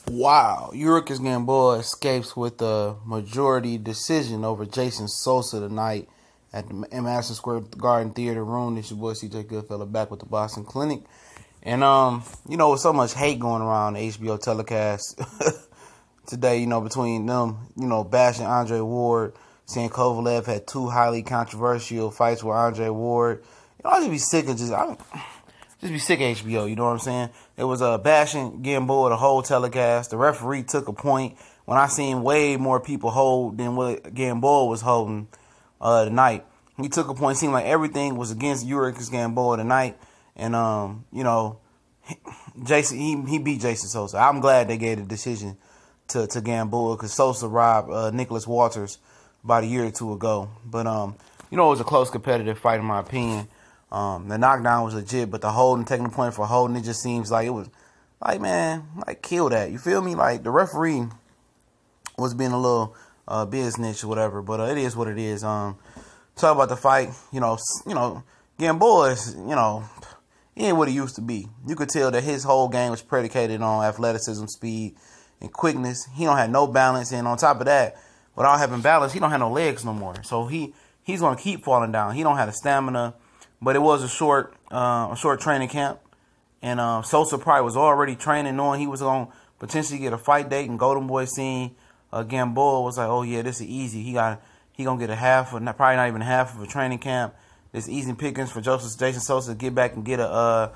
Wow, Yuriorkis Gamboa escapes with a majority decision over Jason Sosa tonight at the Madison Square Garden Theater Room. This your boy CJ Goodfellow back with the Boston Clinic. And, with so much hate going around the HBO telecast today, between them, bashing Andre Ward, saying Kovalev had two highly controversial fights with Andre Ward. I just be sick of just be sick of HBO, you know what I'm saying? It was bashing Gamboa the whole telecast. The referee took a point when I seen way more people hold than what Gamboa was holding tonight. He took a point. It seemed like everything was against Yuriorkis Gamboa tonight. And, Jason, he beat Jason Sosa. I'm glad they gave the decision to Gamboa because Sosa robbed Nicholas Walters about a year or two ago. But, it was a close competitive fight in my opinion. The knockdown was legit, but the holding, taking the point for holding, it just seems like it was like, man, like kill that. You feel me? Like the referee was being a little business or whatever, but it is what it is. Talk about the fight, Gamboa is, he ain't what he used to be. You could tell that his whole game was predicated on athleticism, speed, and quickness. He don't have no balance, and on top of that, without having balance, he don't have no legs no more. So he's gonna keep falling down. He don't have the stamina. But it was a short training camp, and Sosa probably was already training, knowing he was gonna potentially get a fight date and Golden Boy scene. Gamboa was like, "Oh yeah, this is easy. He gonna get probably not even half of a training camp. This easy pickings for Jason Sosa to get back and get a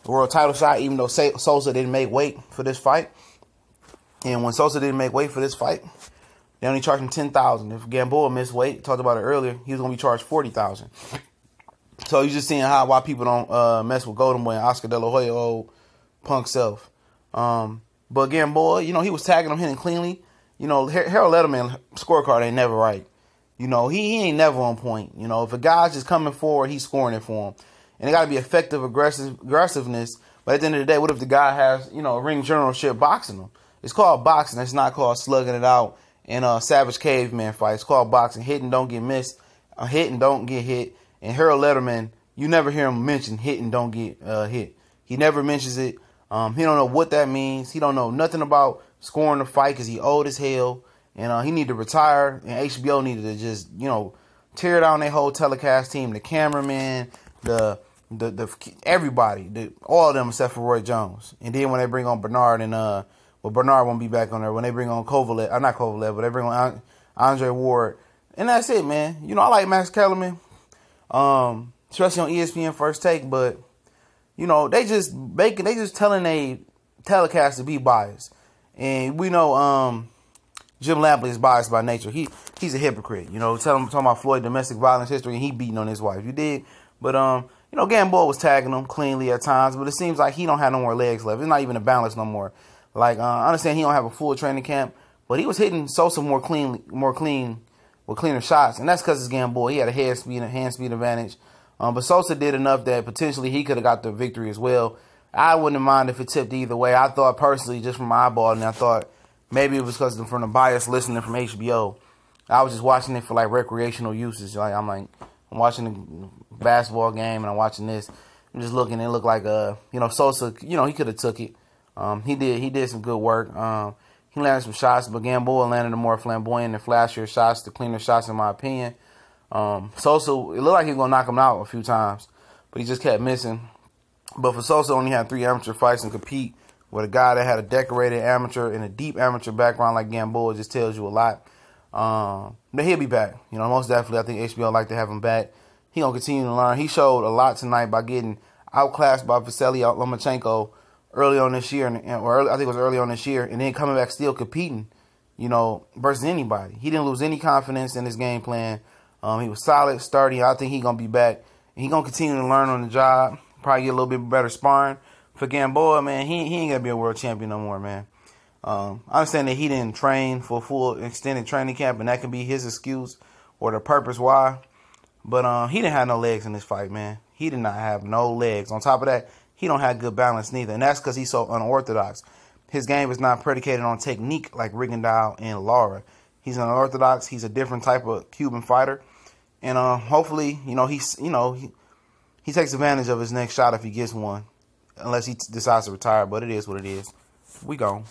world title shot, even though Sosa didn't make weight for this fight. And when Sosa didn't make weight for this fight, they only charged him $10,000. If Gamboa missed weight, talked about it earlier, he was gonna be charged $40,000." So you're just seeing why people don't mess with Golden Boy and Oscar De La Hoya, old punk self. But Gamboa, he was tagging him, hitting cleanly. Harold Letterman scorecard ain't never right. He ain't never on point. If a guy's just coming forward, he's scoring it for him. And it got to be effective aggressiveness. But at the end of the day, what if the guy has, a ring generalship boxing him? It's called boxing. It's not called slugging it out in a savage caveman fight. It's called boxing. Hit and don't get missed. Hit and don't get hit. And Harold Letterman, you never hear him mention hit and don't get hit. He never mentions it. He don't know what that means. He don't know nothing about scoring the fight because he old as hell. And he need to retire. And HBO needed to just, tear down their whole telecast team, the cameraman, the everybody, all of them except for Roy Jones. And then when they bring on Bernard and Bernard won't be back on there. When they bring on Kovalev, not Kovalev, but they bring on Andre Ward. And that's it, man. I like Max Kellerman. Especially on ESPN First Take, but they just telling a telecast to be biased, and we know Jim Lampley is biased by nature. He's a hypocrite. Talking about Floyd domestic violence history, and he beating on his wife. You did, but Gamboa was tagging him cleanly at times, but it seems like he don't have no more legs left. It's not even a balance no more. Like I understand he don't have a full training camp, but he was hitting Sosa more clean with cleaner shots, and that's because it's Gamboa. He had a hand speed advantage. But Sosa did enough that potentially he could have got the victory as well. I wouldn't mind if it tipped either way. I thought personally, just from my eyeball, and I thought maybe it was because from the bias listening from HBO. I was just watching it for like recreational uses. I'm watching the basketball game and I'm watching this. I'm just looking. It looked like Sosa. He could have took it. He did some good work. He landed some shots, but Gamboa landed the more flamboyant and flashier shots, the cleaner shots, in my opinion. Sosa, it looked like he was going to knock him out a few times, but he just kept missing. But for Sosa, only had 3 amateur fights and compete with a guy that had a decorated amateur and a deep amateur background like Gamboa just tells you a lot. But he'll be back. Most definitely, I think HBO would like to have him back. He going to continue to learn. He showed a lot tonight by getting outclassed by Vasily Lomachenko early on this year, or I think it was early on this year, and then coming back still competing, versus anybody. He didn't lose any confidence in his game plan. He was solid, sturdy. I think he's going to be back. He's going to continue to learn on the job, probably get a little bit better sparring. For Gamboa, man, he ain't going to be a world champion no more, man. I understand that he didn't train for a full extended training camp, and that can be his excuse or the purpose why. But he didn't have no legs in this fight, man. He did not have no legs. On top of that, he don't have good balance neither, and that's because he's so unorthodox. His game is not predicated on technique like Rigondeaux and Lara. He's unorthodox. He's a different type of Cuban fighter, and hopefully, he takes advantage of his next shot if he gets one, unless he decides to retire. But it is what it is. We gone.